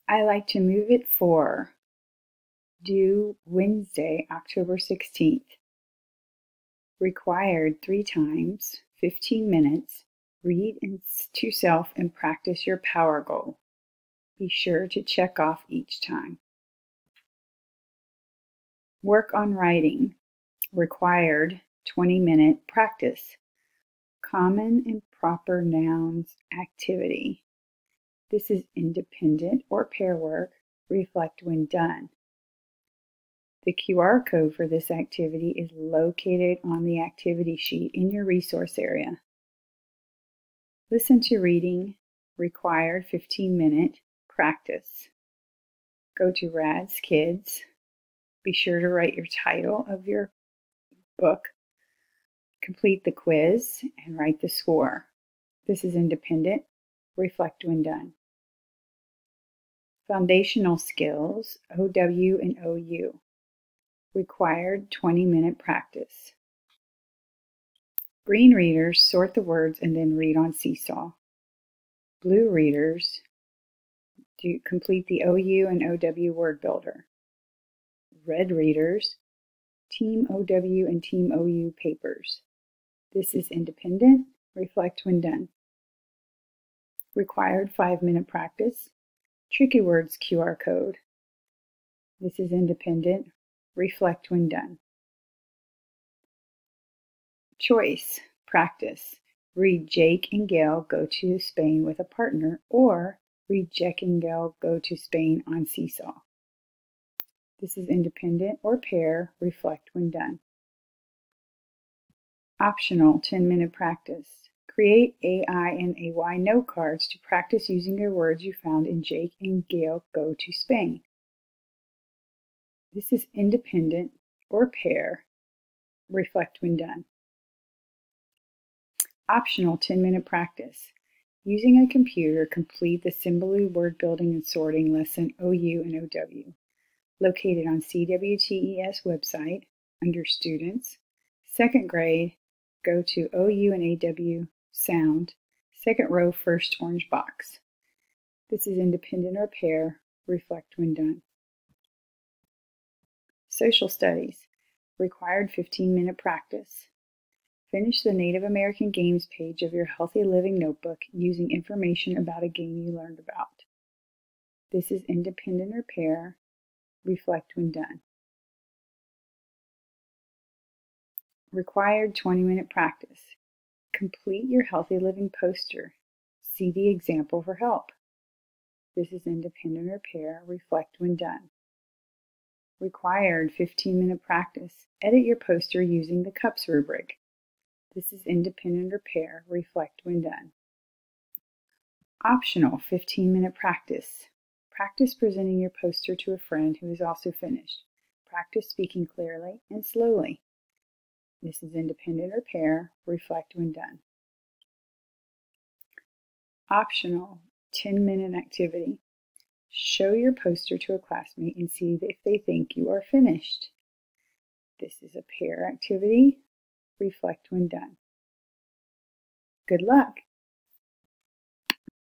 I like to move it for. Due Wednesday, October 16th. Required 3 times, 15 minutes. Read to self and practice your power goal. Be sure to check off each time. Work on writing. Required 20-minute practice. Common and proper nouns activity. This is independent or pair work. Reflect when done. The QR code for this activity is located on the activity sheet in your resource area. Listen to reading. Required 15-minute practice. Go to RADS Kids. Be sure to write your title of your book. Complete the quiz and write the score. This is independent. Reflect when done. Foundational skills, OW and OU. Required 20-minute practice. Green readers sort the words and then read on Seesaw. Blue readers complete the OU and OW word builder. Red readers, Team OW and Team OU papers. This is independent. Reflect when done. Required 5-minute practice. Tricky words QR code. This is independent. Reflect when done. Choice. Practice. Read Jake and Gail go to Spain with a partner, or read Jake and Gail go to Spain on Seesaw. This is independent or pair. Reflect when done. Optional 10-minute practice. Create AI and AY note cards to practice using your words you found in Jake and Gail Go to Spain. This is independent or pair. Reflect when done. Optional 10-minute practice. Using a computer, complete the Symboly word building and sorting lesson OU and OW. Located on CWTES website under Students. 2nd grade, go to OU and AW Sound, 2nd row, first orange box. This is independent or pair. Reflect when done. Social studies. Required 15-minute practice. Finish the Native American Games page of your Healthy Living notebook using information about a game you learned about. This is independent or pair. Reflect when done. Required 20-minute practice. Complete your Healthy Living poster. See the example for help. This is independent or pair. Reflect when done. Required 15-minute practice. Edit your poster using the CUPS rubric. This is independent or pair. Reflect when done. Optional 15-minute practice. Practice presenting your poster to a friend who is also finished. Practice speaking clearly and slowly. This is independent or pair. Reflect when done. Optional 10-minute activity. Show your poster to a classmate and see if they think you are finished. This is a pair activity. Reflect when done. Good luck!